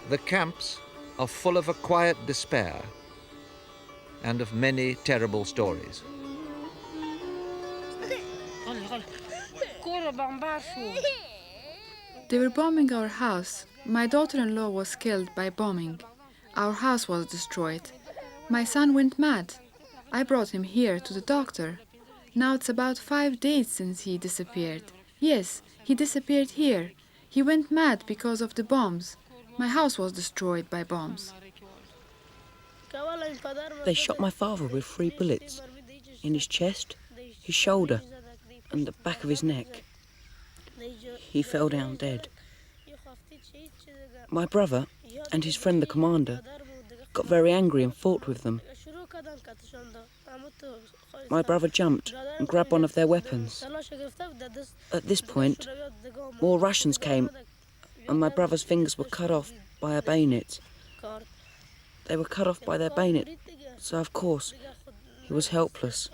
The camps are full of a quiet despair and of many terrible stories. They were bombing our house. My daughter-in-law was killed by bombing. Our house was destroyed. My son went mad. I brought him here to the doctor. Now it's about 5 days since he disappeared. Yes, he disappeared here. He went mad because of the bombs. My house was destroyed by bombs. They shot my father with 3 bullets in his chest, his shoulder, and the back of his neck. He fell down dead. My brother and his friend the commander got very angry and fought with them. My brother jumped and grabbed one of their weapons. At this point, more Russians came and my brother's fingers were cut off by a bayonet. They were cut off by their bayonet, so of course he was helpless.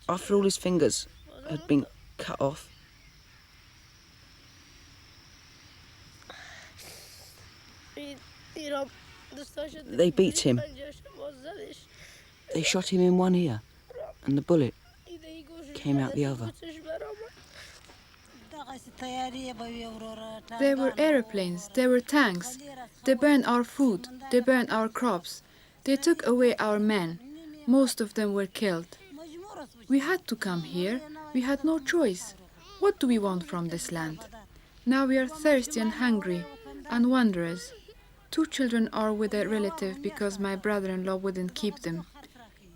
After all his fingers had been cut off, they beat him. They shot him in one ear, and the bullet came out the other. There were airplanes, there were tanks. They burned our food, they burned our crops. They took away our men. Most of them were killed. We had to come here. We had no choice. What do we want from this land? Now we are thirsty and hungry and wanderers. 2 children are with a relative because my brother-in-law wouldn't keep them.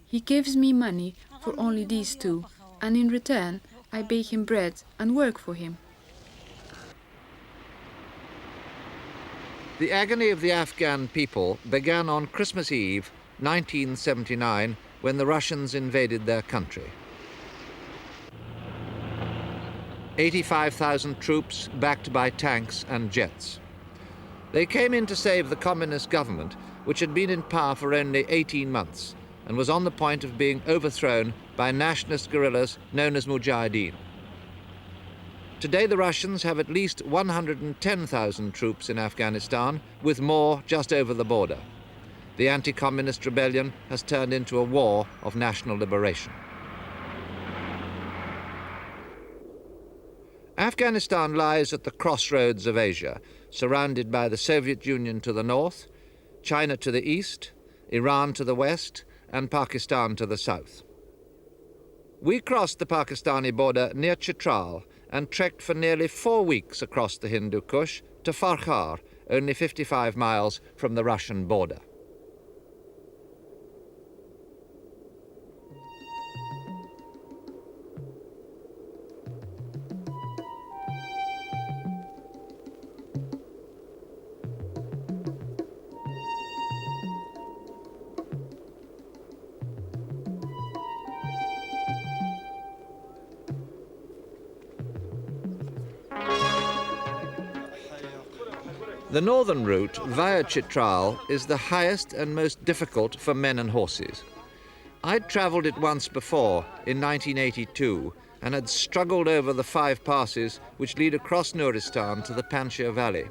He gives me money for only these 2, and in return I bake him bread and work for him. The agony of the Afghan people began on Christmas Eve, 1979, when the Russians invaded their country. 85,000 troops backed by tanks and jets. They came in to save the communist government, which had been in power for only 18 months and was on the point of being overthrown by nationalist guerrillas known as Mujahideen. Today the Russians have at least 110,000 troops in Afghanistan, with more just over the border. The anti-communist rebellion has turned into a war of national liberation. Afghanistan lies at the crossroads of Asia, surrounded by the Soviet Union to the north, China to the east, Iran to the west, and Pakistan to the south. We crossed the Pakistani border near Chitral and trekked for nearly 4 weeks across the Hindu Kush to Farka, only 55 miles from the Russian border. The northern route via Chitral is the highest and most difficult for men and horses. I'd travelled it once before, in 1982, and had struggled over the 5 passes which lead across Nuristan to the Panjshir Valley.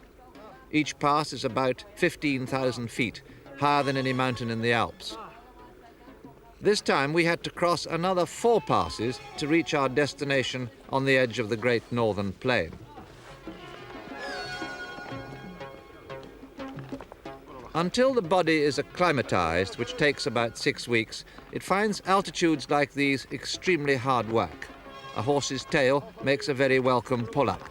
Each pass is about 15,000 feet, higher than any mountain in the Alps. This time we had to cross another 4 passes to reach our destination on the edge of the Great Northern Plain. Until the body is acclimatized, which takes about 6 weeks, it finds altitudes like these extremely hard work. A horse's tail makes a very welcome pull-up.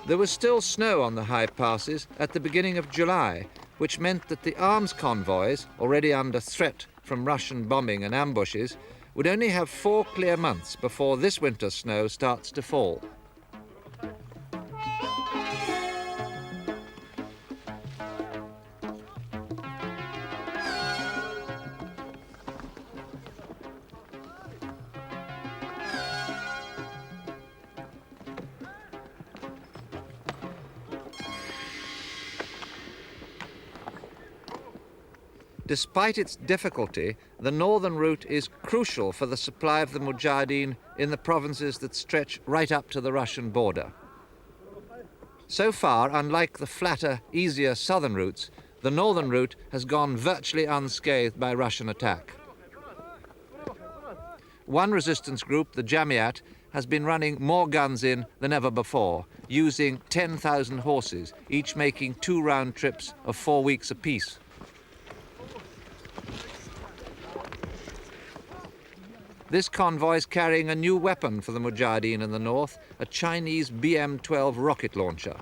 There was still snow on the high passes at the beginning of July, which meant that the arms convoys, already under threat from Russian bombing and ambushes, would only have 4 clear months before this winter's snow starts to fall. Despite its difficulty, the northern route is crucial for the supply of the Mujahideen in the provinces that stretch right up to the Russian border. So far, unlike the flatter, easier southern routes, the northern route has gone virtually unscathed by Russian attack. One resistance group, the Jamiat, has been running more guns in than ever before, using 10,000 horses, each making 2 round trips of 4 weeks apiece. This convoy is carrying a new weapon for the Mujahideen in the north, a Chinese BM-12 rocket launcher.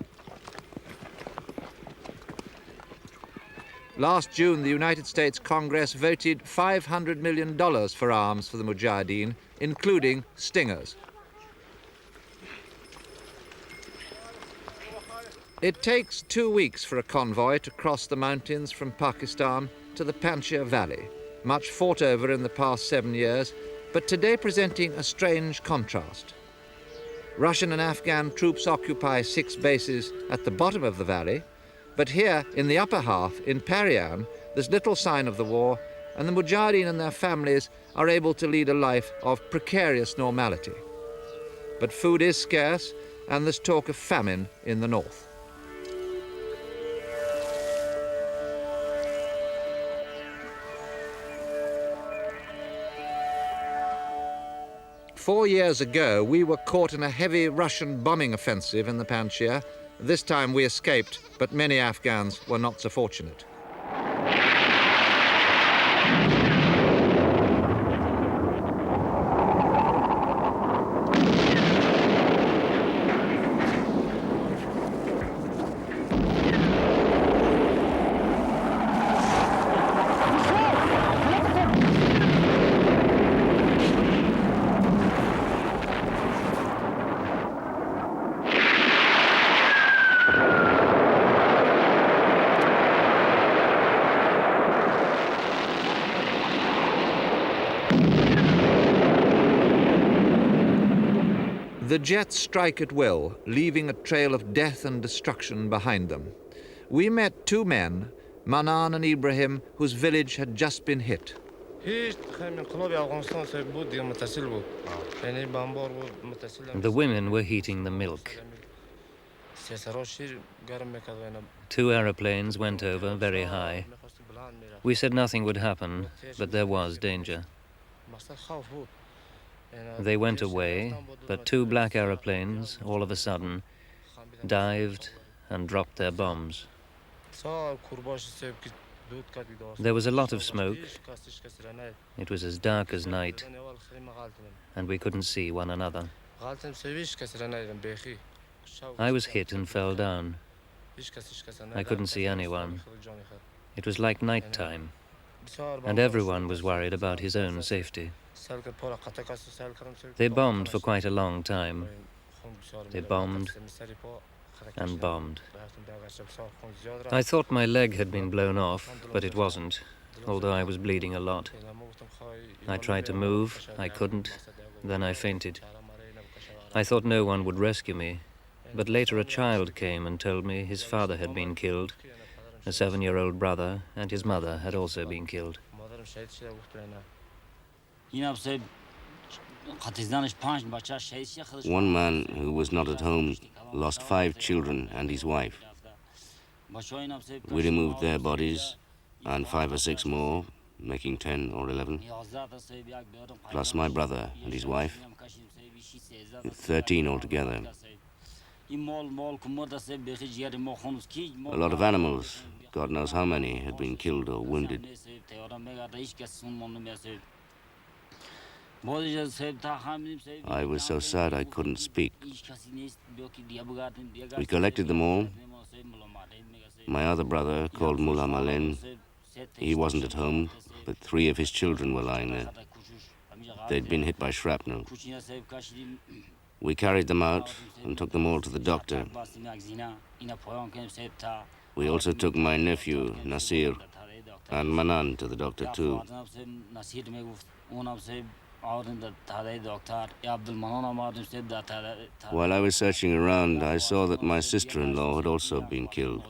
Last June, the United States Congress voted $500 million for arms for the Mujahideen, including Stingers. It takes 2 weeks for a convoy to cross the mountains from Pakistan to the Panjshir Valley, much fought over in the past 7 years, but today presenting a strange contrast. Russian and Afghan troops occupy 6 bases at the bottom of the valley, but here in the upper half, in Parian, there's little sign of the war, and the Mujahideen and their families are able to lead a life of precarious normality. But food is scarce, and there's talk of famine in the north. Four years ago, we were caught in a heavy Russian bombing offensive in the Panjshir. This time we escaped, but many Afghans were not so fortunate. The jets strike at will, leaving a trail of death and destruction behind them. We met 2 men, Manan and Ibrahim, whose village had just been hit. The women were heating the milk. 2 aeroplanes went over very high. We said nothing would happen, but there was danger. They went away, but 2 black aeroplanes, all of a sudden, dived and dropped their bombs. There was a lot of smoke. It was as dark as night, and we couldn't see one another. I was hit and fell down. I couldn't see anyone. It was like night time, and everyone was worried about his own safety. They bombed for quite a long time. They bombed and bombed. I thought my leg had been blown off, but it wasn't, although I was bleeding a lot. I tried to move, I couldn't, then I fainted. I thought no one would rescue me, but later a child came and told me his father had been killed, a 7-year-old brother, and his mother had also been killed. One man who was not at home lost 5 children and his wife. We removed their bodies and 5 or 6 more, making 10 or 11, plus my brother and his wife, 13 altogether. A lot of animals, God knows how many, had been killed or wounded. I was so sad I couldn't speak. We collected them all. My other brother, called Mullah Malen, he wasn't at home, but 3 of his children were lying there. They'd been hit by shrapnel. We carried them out and took them all to the doctor. We also took my nephew, Nasir, and Manan to the doctor too. While I was searching around, I saw that my sister-in-law had also been killed.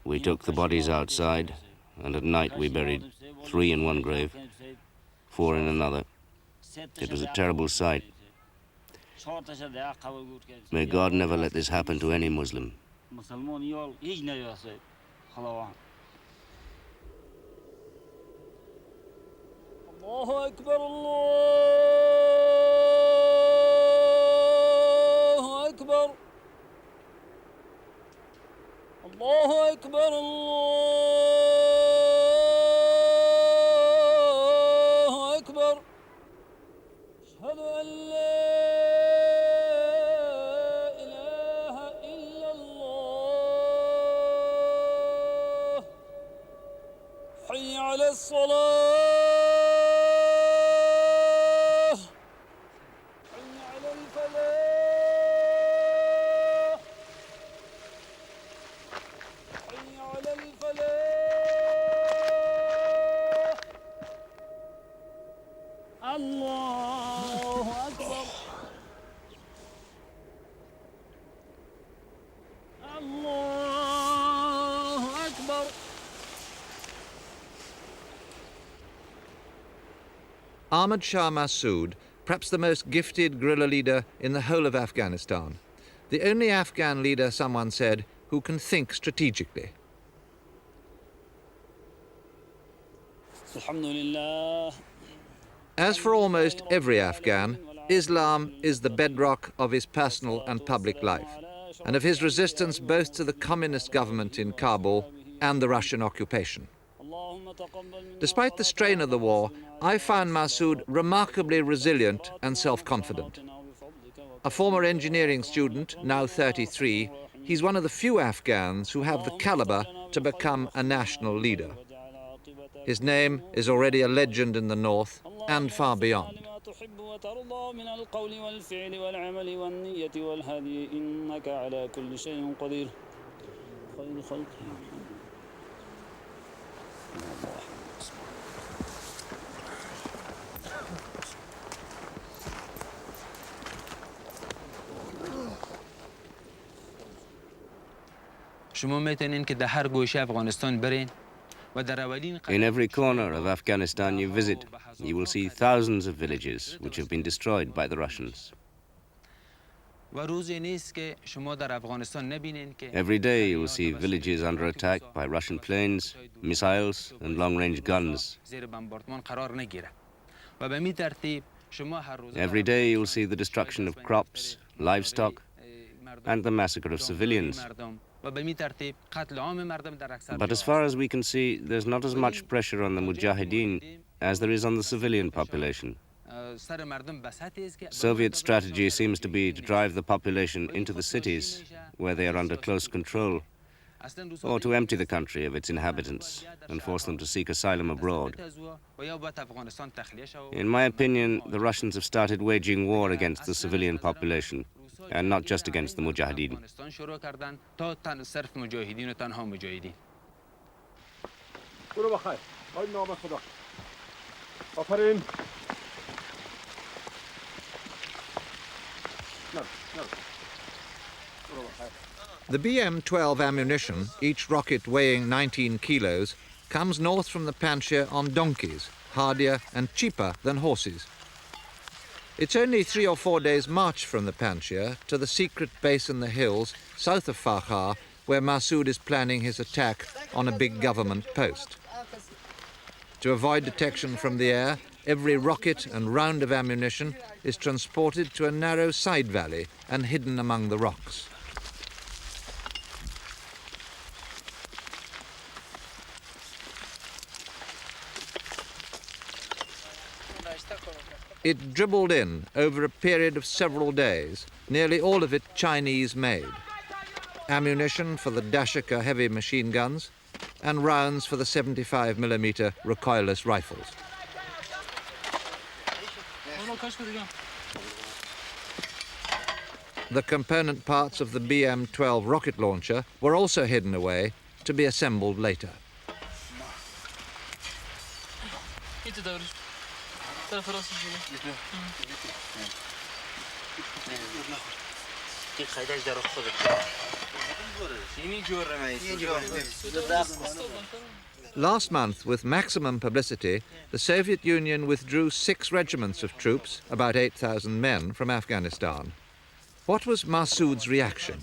We took the bodies outside, and at night we buried 3 in one grave, 4 in another. It was a terrible sight. May God never let this happen to any Muslim. Allahu Akbar, Allahu Akbar. Allahu Akbar, Allahu Akbar. Ashhadu an la ilaha illa Allah. Hayya ala as-salah. Ahmed Shah Masud, perhaps the most gifted guerrilla leader in the whole of Afghanistan. The only Afghan leader, someone said, who can think strategically. As for almost every Afghan, Islam is the bedrock of his personal and public life, and of his resistance both to the communist government in Kabul and the Russian occupation. Despite the strain of the war, I found Massoud remarkably resilient and self-confident. A former engineering student, now 33, he's one of the few Afghans who have the caliber to become a national leader. His name is already a legend in the north and far beyond. In every corner of Afghanistan you visit, you will see thousands of villages which have been destroyed by the Russians. Every day you will see villages under attack by Russian planes, missiles and long-range guns. Every day you will see the destruction of crops, livestock and the massacre of civilians. But as far as we can see, there's not as much pressure on the Mujahideen as there is on the civilian population. Soviet strategy seems to be to drive the population into the cities where they are under close control, or to empty the country of its inhabitants and force them to seek asylum abroad. In my opinion, the Russians have started waging war against the civilian population, and not just against the Mujahideen. The BM-12 ammunition, each rocket weighing 19 kilos, comes north from the Panjshir on donkeys, hardier and cheaper than horses. It's only 3 or 4 days' march from the Panjshir to the secret base in the hills south of Farka, where Massoud is planning his attack on a big government post. To avoid detection from the air, every rocket and round of ammunition is transported to a narrow side valley and hidden among the rocks. It dribbled in over a period of several days, nearly all of it Chinese-made. Ammunition for the Dashika heavy machine guns and rounds for the 75mm recoilless rifles. The component parts of the BM-12 rocket launcher were also hidden away to be assembled later. Last month, with maximum publicity, the Soviet Union withdrew 6 regiments of troops, about 8,000 men, from Afghanistan. What was Massoud's reaction?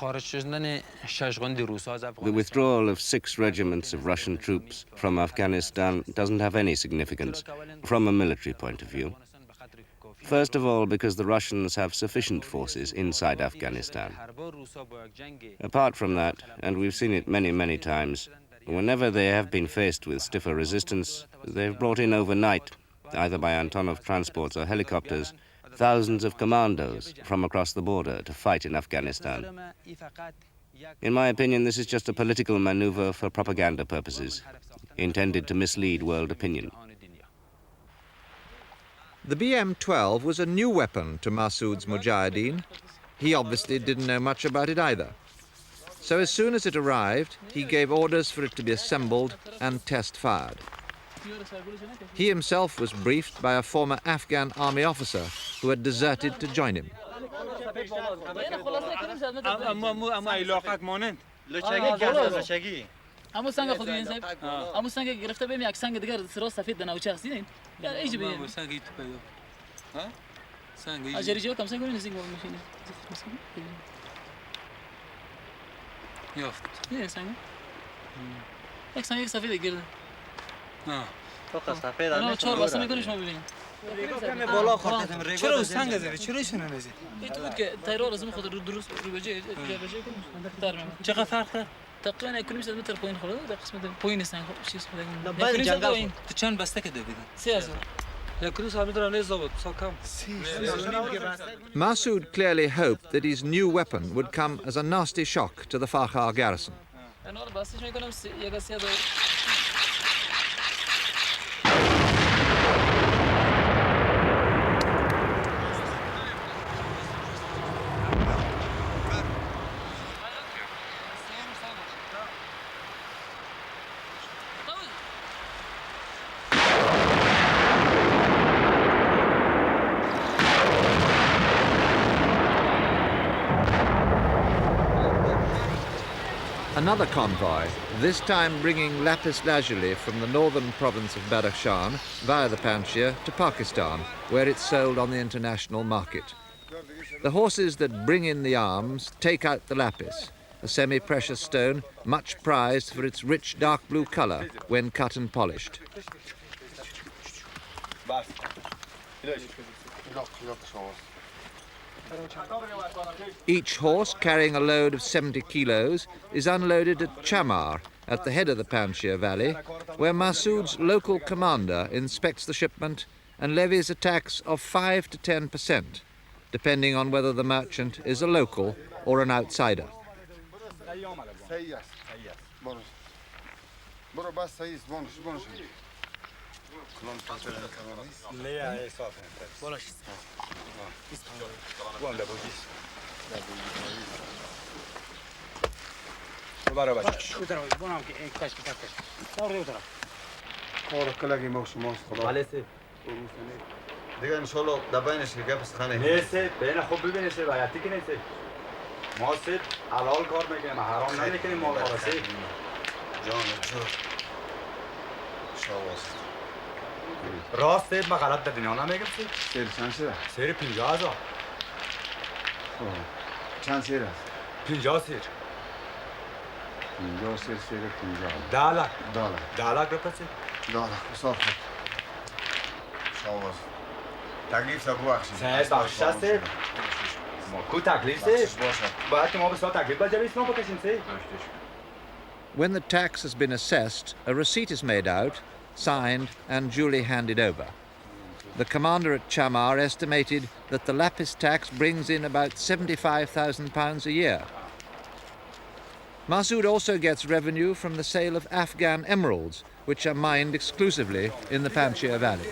The withdrawal of 6 regiments of Russian troops from Afghanistan doesn't have any significance from a military point of view. First of all, because the Russians have sufficient forces inside Afghanistan. Apart from that, and we've seen it many, many times, whenever they have been faced with stiffer resistance, they've brought in overnight, either by Antonov transports or helicopters, thousands of commandos from across the border to fight in Afghanistan. In my opinion, this is just a political maneuver for propaganda purposes, intended to mislead world opinion. The BM-12 was a new weapon to Massoud's Mujahideen. He obviously didn't know much about it either. So as soon as it arrived, he gave orders for it to be assembled and test-fired. He himself was briefed by a former Afghan army officer who had deserted to join him. تقریبا کلومتر متر پایین خورده در قسمت پایین سنگ چیز خورده بعد جنگل تو چند بسته که دیدی 3000 یا کلوس همین نه زبط ساکم Massoud clearly hoped that his new weapon would come as a nasty shock to the Farka garrison. Another convoy, this time bringing lapis lazuli from the northern province of Badakhshan via the Panjshir to Pakistan, where it's sold on the international market. The horses that bring in the arms take out the lapis, a semi-precious stone much prized for its rich dark blue color when cut and polished. Each horse, carrying a load of 70 kilos, is unloaded at Chamar, at the head of the Panjshir Valley, where Massoud's local commander inspects the shipment and levies a tax of 5 to 10%, depending on whether the merchant is a local or an outsider. دیگه ان شاء الله دبینش که گپس خانه نیست بین خوب ببینید روایتی که نیست ما سید حلال کار میکنیم حرام نمیکنیم مال وارثی جان جو شواز راست سید ما غلط دادین نه میگم سید سیر چند شده سیر 50000 چند سیر است 50 سیر 50 سیر سیر 50 دالر دالر دالر گرفتی دالر صاف شواز تکلیف تا بخشید سید بخش است ما کو تکلیف سید باید که ما به سال تکلیف بجایی اسلام بکشیم سید When the tax has been assessed, a receipt is made out, signed and duly handed over. The commander at Chamar estimated that the lapis tax brings in about £75,000 a year. Massoud also gets revenue from the sale of Afghan emeralds, which are mined exclusively in the Panjshir Valley.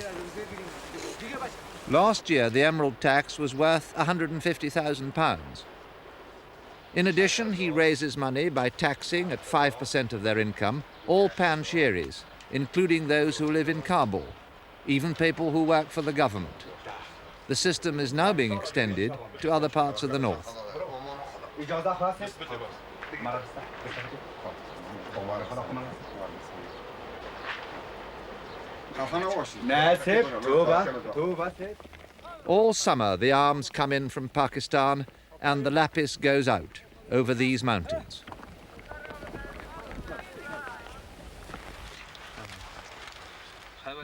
Last year, the emerald tax was worth £150,000. In addition, he raises money by taxing at 5% of their income all Panjshiris, including those who live in Kabul, even people who work for the government. The system is now being extended to other parts of the north. اجازه خاصه All summer, the arms come in from Pakistan and the lapis goes out over these mountains.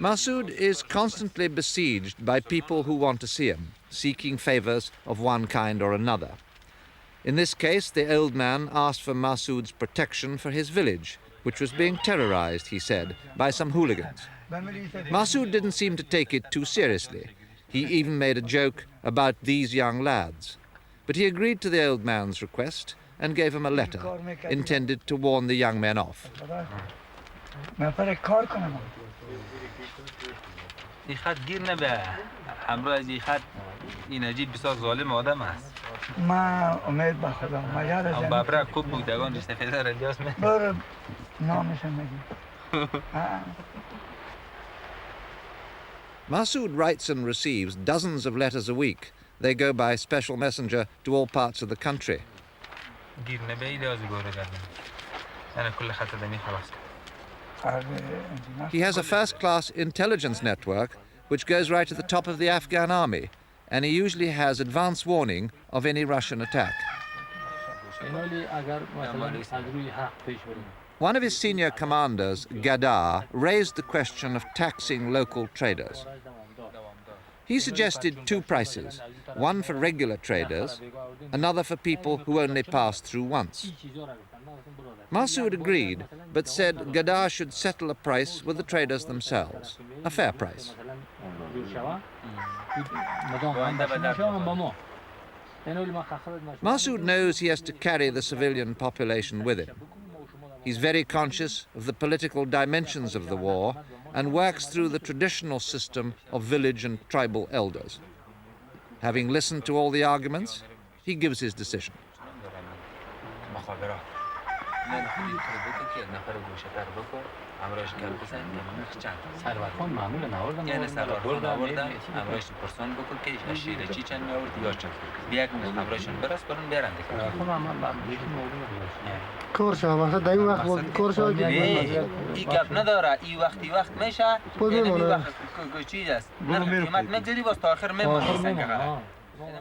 Massoud is constantly besieged by people who want to see him, seeking favors of one kind or another. In this case, the old man asked for Massoud's protection for his village, which was being terrorized, he said, by some hooligans. Massoud didn't seem to take it too seriously. He even made a joke about these young lads. But he agreed to the old man's request and gave him a letter intended to warn the young men off. Massoud writes and receives dozens of letters a week. They go by special messenger to all parts of the country. He has a first-class intelligence network which goes right to the top of the Afghan army, and he usually has advance warning of any Russian attack. One of his senior commanders, Gall, raised the question of taxing local traders. He suggested two prices, one for regular traders, another for people who only pass through once. Massoud agreed, but said Gall should settle a price with the traders themselves, a fair price. Massoud knows he has to carry the civilian population with him. He's very conscious of the political dimensions of the war and works through the traditional system of village and tribal elders. Having listened to all the arguments, he gives his decision.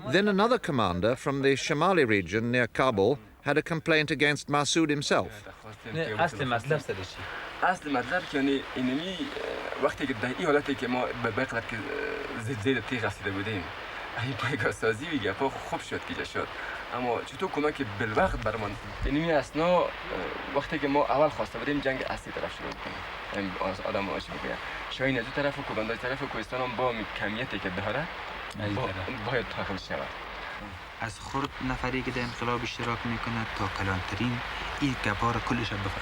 Then another commander from the Shamali region near Kabul had a complaint against Massoud himself. اصل مطلب که اینمی وقتی که در این حالتی که ما به بقدر که زیر تیغ رسیده بودیم این پایگاه سازی و گپا خوب شد که شد اما چطور کمک بالوقت برمان اینمی اسنا وقتی که ما اول خواسته بودیم جنگ اصلی طرف شروع کنیم آدم آشی بگه شاین از اون طرف و کوبندای طرف کوهستان هم با کمیتی که داره باید داخل شود از خرد نفری که در انقلاب اشتراک میکنه تا کلانترین این گپا را کلش بفهم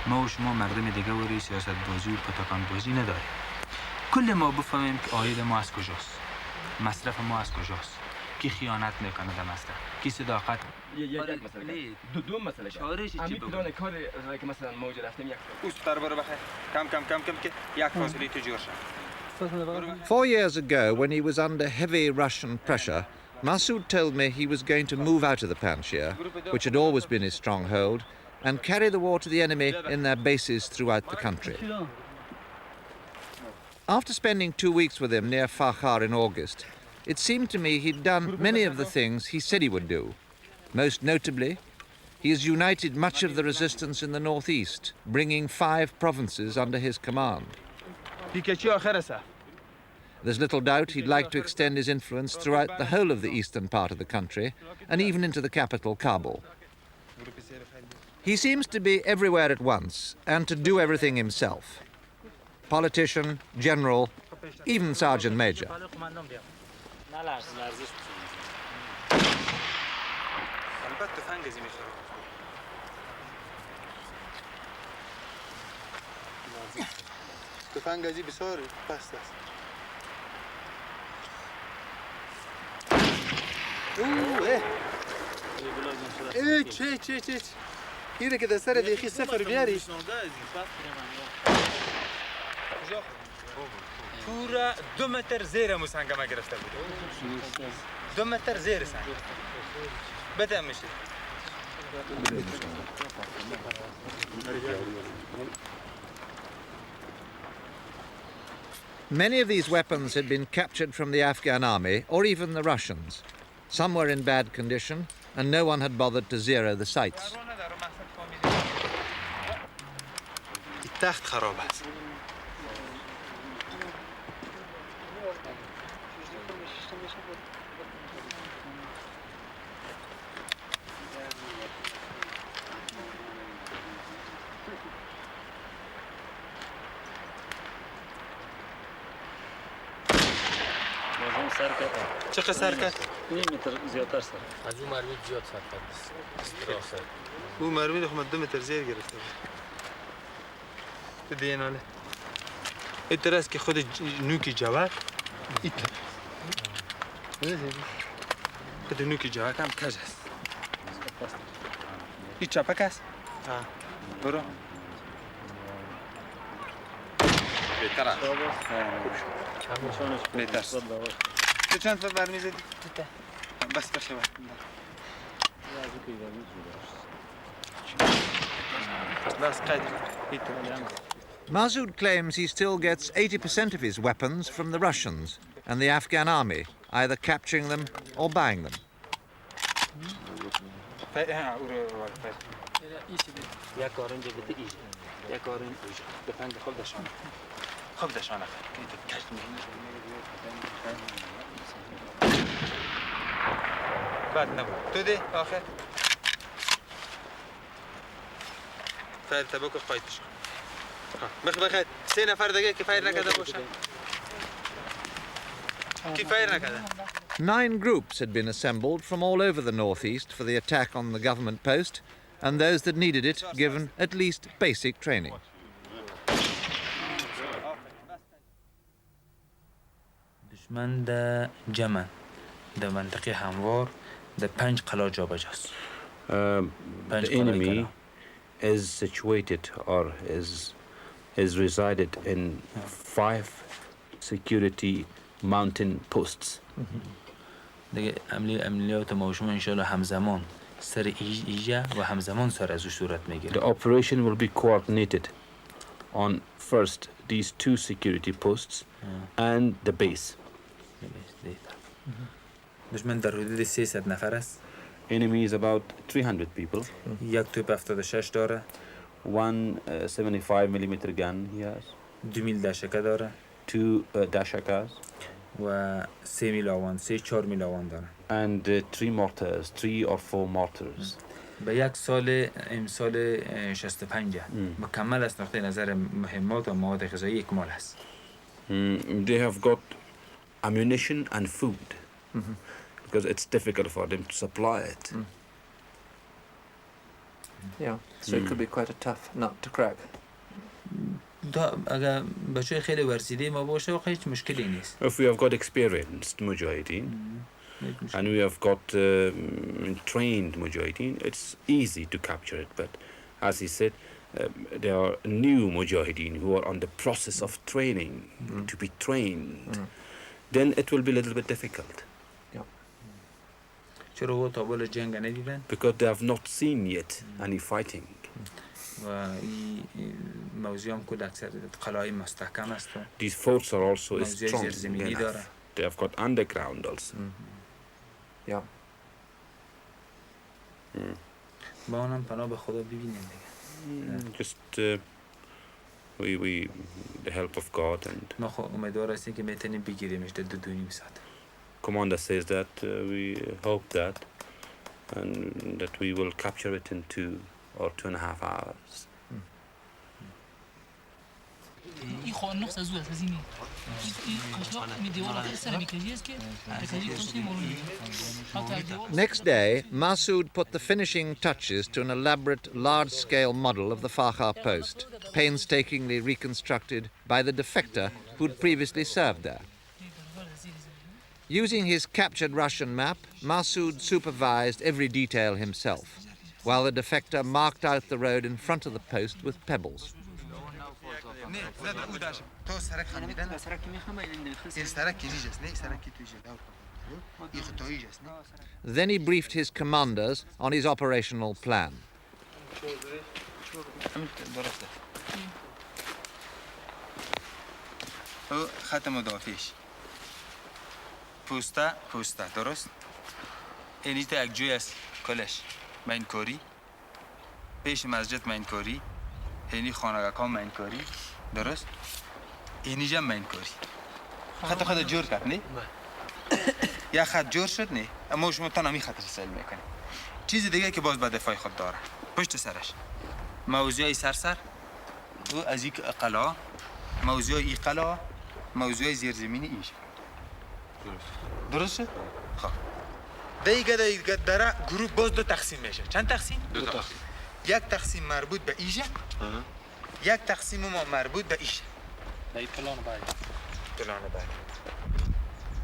ما و شما مردم دیگه وری سیاست بازی و پتاکان بازی نداریم. کل ما بفهمیم که عاید ما از کجاست، مصرف ما از کجاست، کی خیانت میکنه در مصرف، کی صداقت. یک مسئله دو مسئله شارش چی بگم؟ کار که مثلا موج رفتیم یک اوستر برو بخیر کم که یک فاصله تجور شد. 4 years ago, when he was under heavy Russian pressure, Massoud told me he was going to move out of the Panjshir, which had always been his stronghold, and carry the war to the enemy in their bases throughout the country. After spending 2 weeks with him near Farka in August, it seemed to me he'd done many of the things he said he would do. Most notably, he has united much of the resistance in the northeast, bringing 5 provinces under his command. There's little doubt he'd like to extend his influence throughout the whole of the eastern part of the country, and even into the capital, Kabul. He seems to be everywhere at once, and to do everything himself. Politician, general, even sergeant major. اینه که دستر دیخی سفر بیاری پورا 2 متر زیر مسنگمه گرفته بود 2 متر زیر سنگ Many of these weapons had been captured from the Afghan army or even the Russians. Some were in bad condition and no one had bothered to zero the sights. چقدر سر کرد؟ نیم متر زیادتر سر. از اون مرمی زیاد سر کرد. اون مرمی رو 2 متر زیر گرفته بود. دیگه ناله. این طرح که خود نوکی جواد. خود نوکی جواد هم کج است. این چپک است؟ برو. بهتر است. بهتر است. تو چند تا برمی زدی؟ بس باشه بس قدر. Massoud claims he still gets 80% of his weapons from the Russians and the Afghan army, either capturing them or buying them. بعد نبود تو ده آخر فایر تباکو قایدش بخیر 3 نفر دیگه که فایر نکرده باشن کی فایر نکرده 9 groups had been assembled from all over the northeast for the attack on the government post, and those that needed it given at least basic training. دشمن در جمن در منطقه هموار در 5 قلا جابجاست. The enemy is situated or is resided in 5 security mountain posts. دیگه عملیات موشوم انشالله همزمان سر ایجا و همزمان سر ازش صورت میگیره. The operation will be coordinated on first these 2 security posts and the base. دشمن در حدود 300 نفر است. Enemy is about 300 people. یک توپ 76 داره. 175 millimeter gun he has. 2000 دشکه داره. 2 dashakas. و 3 میلاوان 3-4 میلاوان داره. And 3 mortars, 3 or 4 mortars. به یک سال امسال 65 مکمل است نقطه نظر مهمات و مواد غذایی اکمال است. They have got ammunition and food because it's difficult for them to supply it. Yeah, so it could be quite a tough nut to crack. اگر بچه خیلی ورزیده ما باشه و هیچ مشکلی نیست. If we have got experienced Mujahideen and we have got trained Mujahideen, it's easy to capture it. But as he said, there are new Mujahideen who are on the process of training, to be trained. Then it will be a little bit difficult. چرا تا بالا جنگ ندیدن؟ Because they have not seen yet any fighting. و این موضوع هم کل اکثر قلعه مستحکم است. These forts are also strong زیرزمینی داره. enough. They have got underground also. Yeah. با اونم پناه به خدا ببینیم دیگه. Just we the help of God and. ما خب امیدوار هستیم که میتونیم بگیریمش در 2.5 ساعت. Commander says that we hope that and that we will capture it in 2 or 2.5 hours. Next day, Massoud put the finishing touches to an elaborate, large-scale model of the Farka post, painstakingly reconstructed by the defector who'd previously served there. Using his captured Russian map, Massoud supervised every detail himself, while the defector marked out the road in front of the post with pebbles. Then he briefed his commanders on his operational plan. خط مدافعش پوسته درست اینی تا یک جوی است کلش مینکاری پیش مسجد مینکاری اینی خانگاه مینکاری درست اینی جم مینکاری خط جور کرد نه یا خط جور شد نه اما شما تنها خط رسال میکنی چیز دیگه که باز به دفاع خود داره پشت سرش موضوعی سرسر و از یک قلعه موضوعی قلعه موضوع زیرزمینی ایش درسته؟ خب دیگه داره گروه باز دو تقسیم میشه چند تقسیم؟ دو تقسیم یک تقسیم مربوط به ایشه یک تقسیم ما مربوط به ایشه به پلان بعد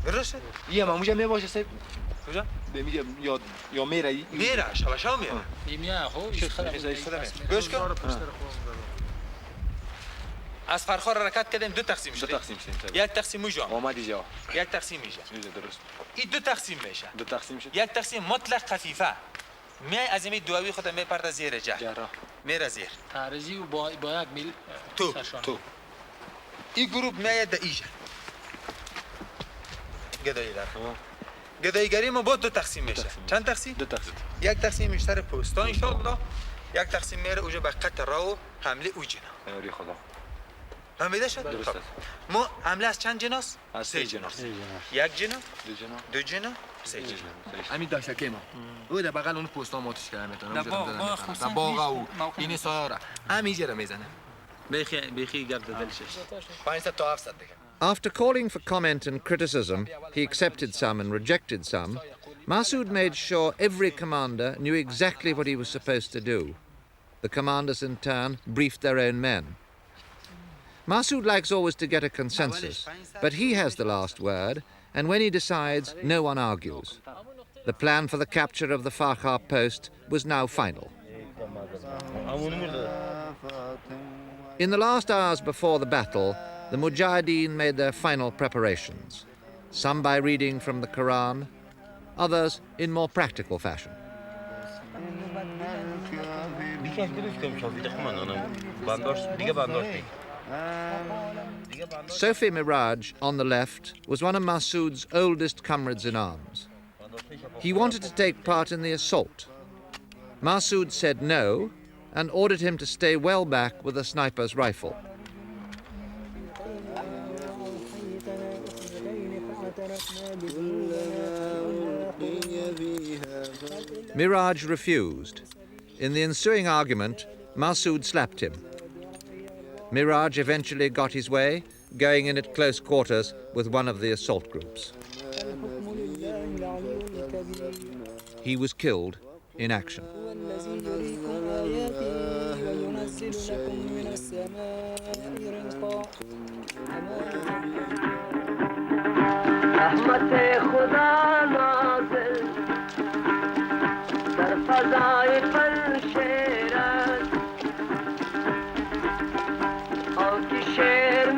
درسته؟ یه ما اونجا میباشه سه کجا؟ میگه یا میره شباشا میره میاد خب گوش کن از فرخار حرکت کردیم دو تقسیم شد یک تقسیم موجا آمد اینجا یک تقسیم میشه درست این دو تقسیم میشه یک تقسیم مطلق خفیفه میای از این دوایی خودت میپرد زیر جرا میره زیر تعرضی و با یک میل تو این گروه میاد در ایجا گدایی داره گداییگری ما با دو تقسیم میشه چند تقسیم؟ دو تقسیم یک تقسیم میشتر پوستا انشاءالله یک تقسیم میره اوجا به قطع راو حمله اوجنا ایوری خدا فهمیده شد؟ درست است ما حمله از چند جناس؟ از سه جناس یک جنا دو جنا سه جنا همین داشته که ما او در بغل اون پوستا ماتش کرده میتونه در باغ او این سایاره همینجا رو میزنه بیخی گرد دلشش 500 تا 700 دیگه. After calling for comment and criticism, he accepted some and rejected some. Massoud made sure every commander knew exactly what he was supposed to do. The commanders in turn briefed their own men. Massoud likes always to get a consensus, but he has the last word, and when he decides, no one argues. The plan for the capture of the Farka post was now final. In the last hours before the battle, the Mujahideen made their final preparations, some by reading from the Quran, others in more practical fashion. Sophie Miraj, on the left, was one of Massoud's oldest comrades in arms. He wanted to take part in the assault. Massoud said no and ordered him to stay well back with a sniper's rifle. Miraj refused. In the ensuing argument, Massoud slapped him. Miraj eventually got his way, going in at close quarters with one of the assault groups. He was killed in action. رحمت خدا نازل در فضای پنشیر است آنکه شیر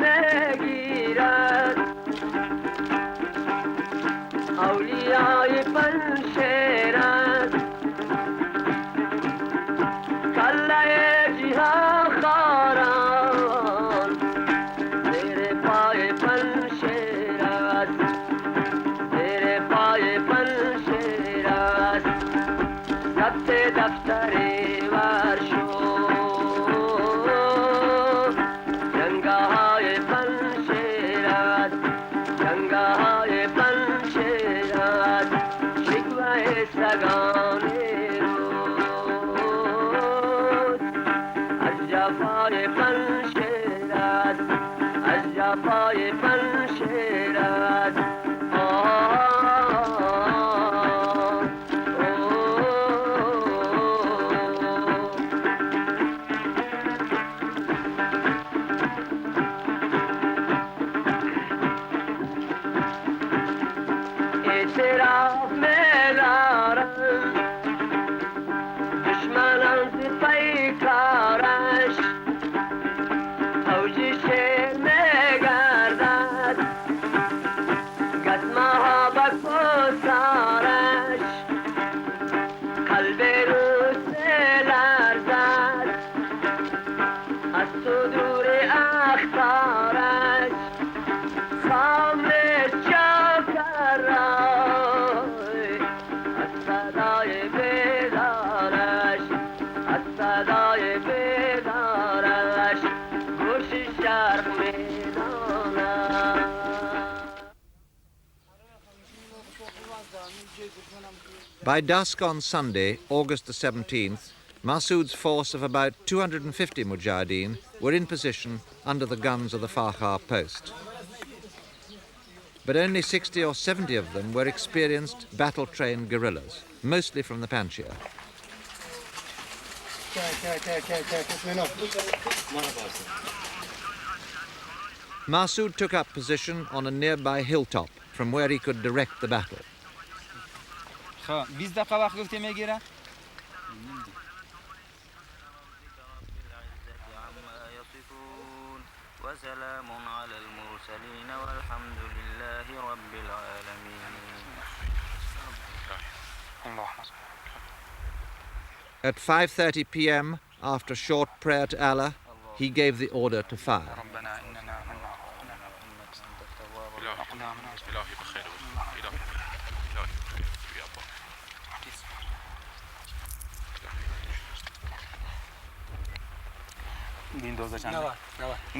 میگیرد اولیای پنشیر است کله جهان خاران زیر پای پنشیر است دفتری ورشو جنگاهای پنشیرات جنگاهای پنشیرات شکوه سگانی روز از جفای پنشیرات از جفای پنشیرات By dusk on Sunday, August the 17th, Massoud's force of about 250 Mujahideen were in position under the guns of the Farka post. But only 60 or 70 of them were experienced, battle-trained guerrillas, mostly from the Panjshir. Massoud took up position on a nearby hilltop from where he could direct the battle. At 5:30 p.m., after a short prayer to Allah, he gave the order to fire.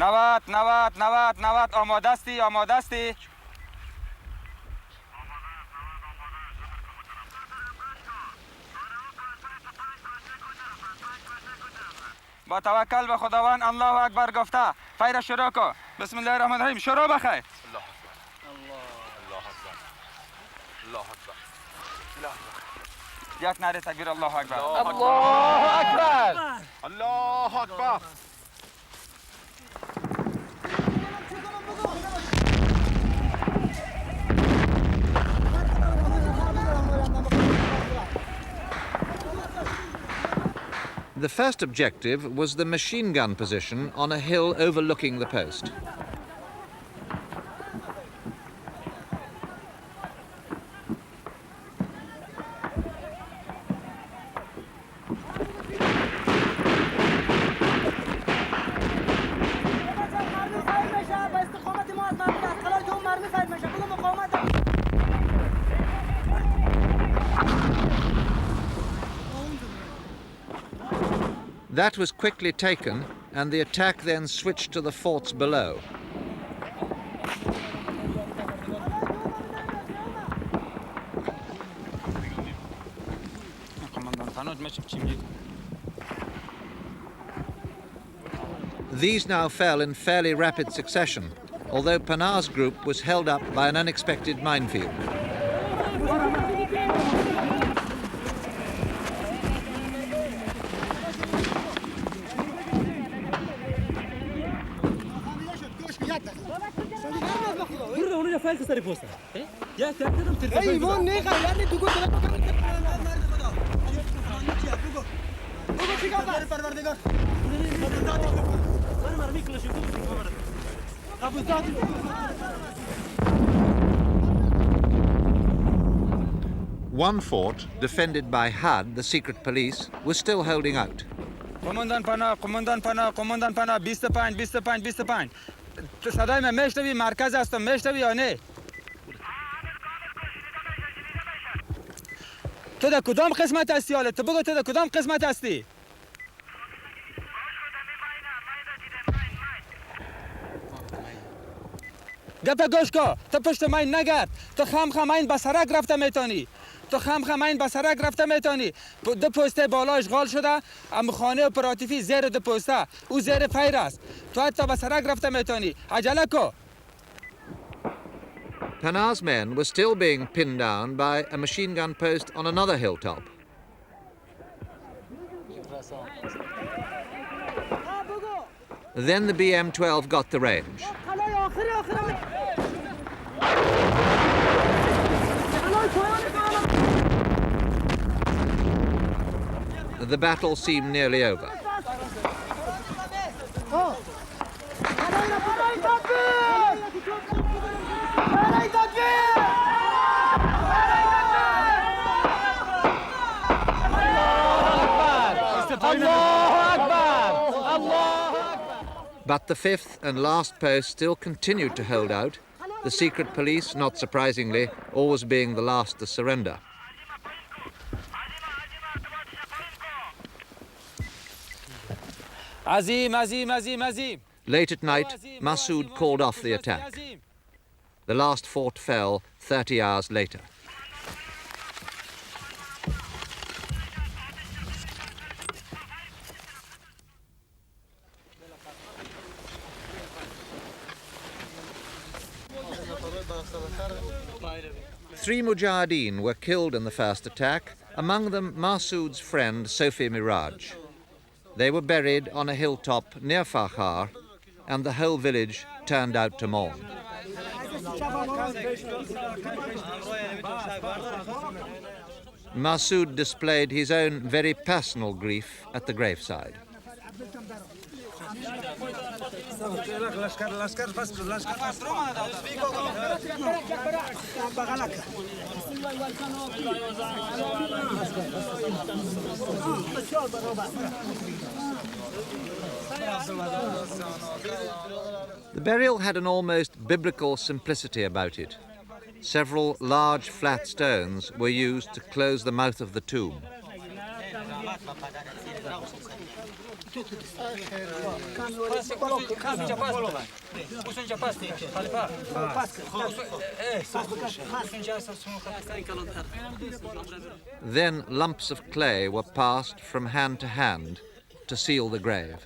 نوات آماده استی با توکل به خداوند الله اکبر گفته فیر شروع کن بسم الله الرحمن الرحیم شروع بخیر الله اکبر یک نعره تکبیر الله اکبر الله اکبر الله اکبر The first objective was the machine gun position on a hill overlooking the post. That was quickly taken, and the attack then switched to the forts below. These now fell in fairly rapid succession, although Panar's group was held up by an unexpected minefield. One fort, defended by HUD, the secret police, was still holding out. قماندان پناه 25 صدای من میشنوی مرکز هستم میشنوی یا نه تو در کدام قسمت هستی حالا تو بگو تو در کدام قسمت هستی گپ گوش کو تو پشت ماین نگرد تو خم این بسرک رفته میتونی تو خم این بسرک رفته میتونی دو پسته بالا اشغال شده ام خانه اپراتیفی زیر دو پسته او زیر فیر است تو حتی بسرک رفته میتونی عجله کو Panar's men were still being pinned down by a machine gun post on another hilltop. Then the BM-12 got the range. The battle seemed nearly over. But the fifth and last post still continued to hold out, the secret police, not surprisingly, always being the last to surrender. Late at night, Massoud called off the attack. The last fort fell 30 hours later. 3 Mujahideen were killed in the first attack, among them Massoud's friend Sophie Miraj. They were buried on a hilltop near Farka, and the whole village turned out to mourn. Massoud displayed his own very personal grief at the graveside. The burial had an almost biblical simplicity about it. Several large flat stones were used to close the mouth of the tomb. Then lumps of clay were passed from hand to hand to seal the grave.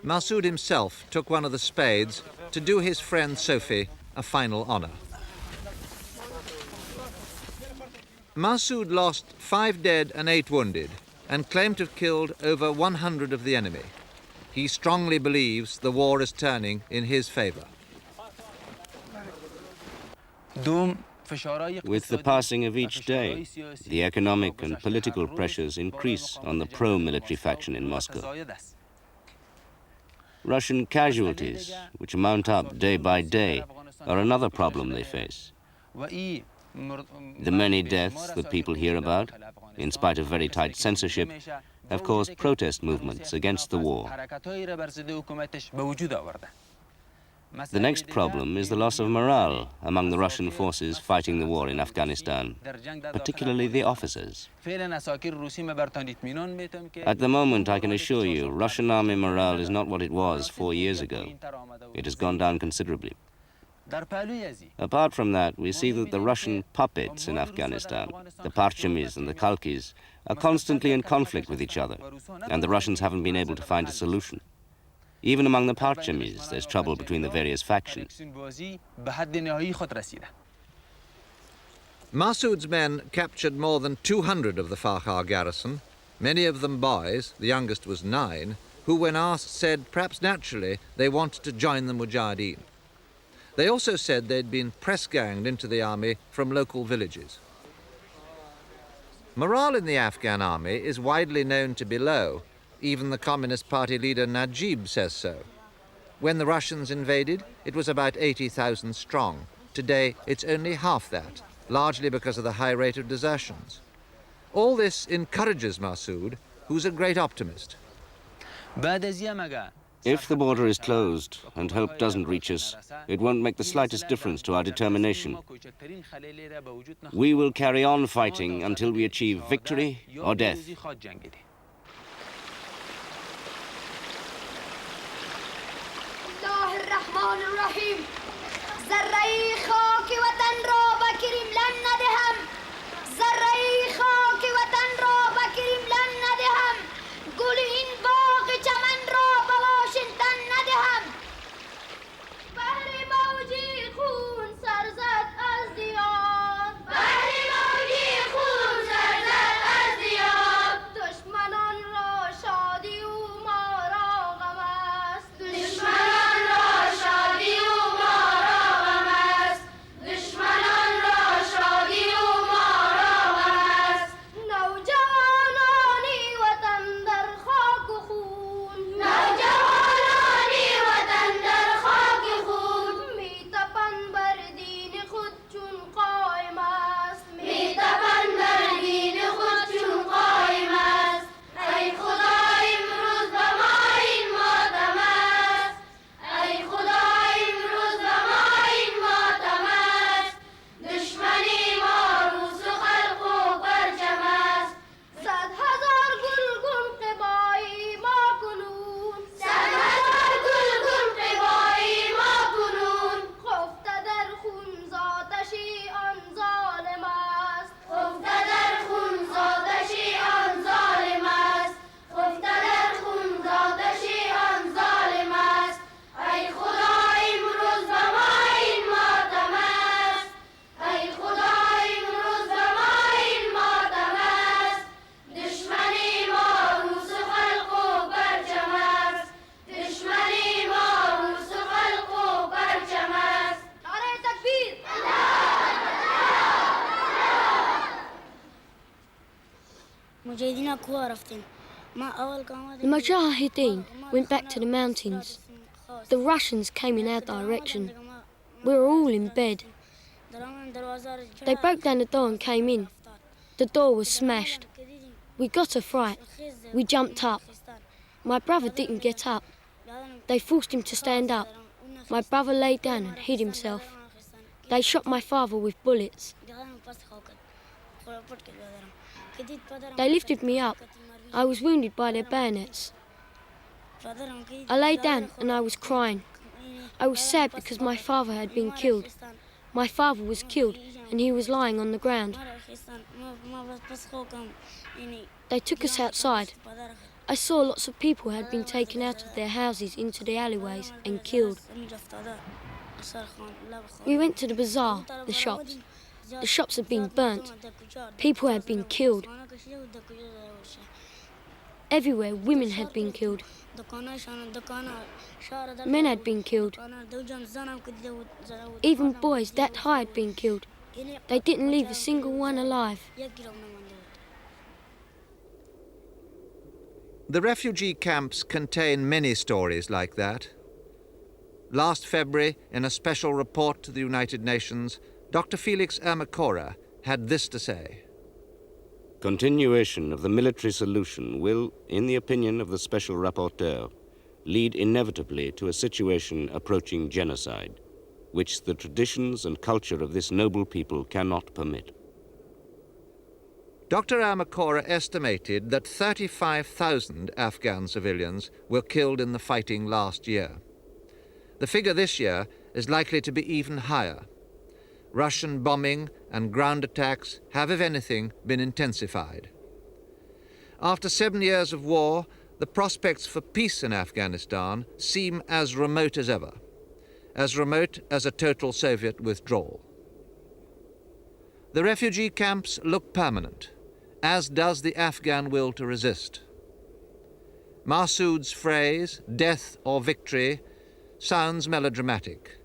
Massoud himself took one of the spades to do his friend Sophie a final honor. Massoud lost 5 dead and 8 wounded and claimed to have killed over 100 of the enemy. He strongly believes the war is turning in his favor. With the passing of each day, the economic and political pressures increase on the pro-military faction in Moscow. Russian casualties, which mount up day by day, are another problem they face. The many deaths that people hear about, in spite of very tight censorship, have caused protest movements against the war. The next problem is the loss of morale among the Russian forces fighting the war in Afghanistan, particularly the officers. At the moment, I can assure you, Russian army morale is not what it was 4 years ago. It has gone down considerably. Apart from that, we see that the Russian puppets in Afghanistan, the Parchamis and the Khalqis, are constantly in conflict with each other, and the Russians haven't been able to find a solution. Even among the Parchamis, there's trouble between the various factions. Massoud's men captured more than 200 of the Farka garrison, many of them boys, the youngest was 9, who when asked said, perhaps naturally, they wanted to join the Mujahideen. They also said they'd been press-ganged into the army from local villages. Morale in the Afghan army is widely known to be low. Even the Communist Party leader Najib says so. When the Russians invaded, it was about 80,000 strong. Today, it's only half that, largely because of the high rate of desertions. All this encourages Massoud, who's a great optimist. If the border is closed and help doesn't reach us, it won't make the slightest difference to our determination. We will carry on fighting until we achieve victory or death. دشمنان The Mujahideen went back to the mountains. The Russians came in our direction. We were all in bed. They broke down the door and came in. The door was smashed. We got a fright. We jumped up. My brother didn't get up. They forced him to stand up. My brother lay down and hid himself. They shot my father with bullets. They lifted me up. I was wounded by their bayonets. I lay down and I was crying. I was sad because my father had been killed. My father was killed and he was lying on the ground. They took us outside. I saw lots of people had been taken out of their houses into the alleyways and killed. We went to the bazaar, the shops. The shops had been burnt. People had been killed. Everywhere, women had been killed. Men had been killed. Even boys that high had been killed. They didn't leave a single one alive. The refugee camps contain many stories like that. Last February, in a special report to the United Nations, Dr. Felix Ermacora had this to say. Continuation of the military solution will, in the opinion of the Special Rapporteur, lead inevitably to a situation approaching genocide, which the traditions and culture of this noble people cannot permit. Dr. Ermacora estimated that 35,000 Afghan civilians were killed in the fighting last year. The figure this year is likely to be even higher. Russian bombing and ground attacks have, if anything, been intensified. After 7 years of war, the prospects for peace in Afghanistan seem as remote as ever, as remote as a total Soviet withdrawal. The refugee camps look permanent, as does the Afghan will to resist. Massoud's phrase, death or victory, sounds melodramatic,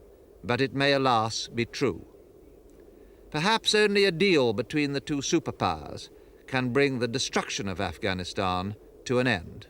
but it may alas be true. Perhaps only a deal between the two superpowers can bring the destruction of Afghanistan to an end.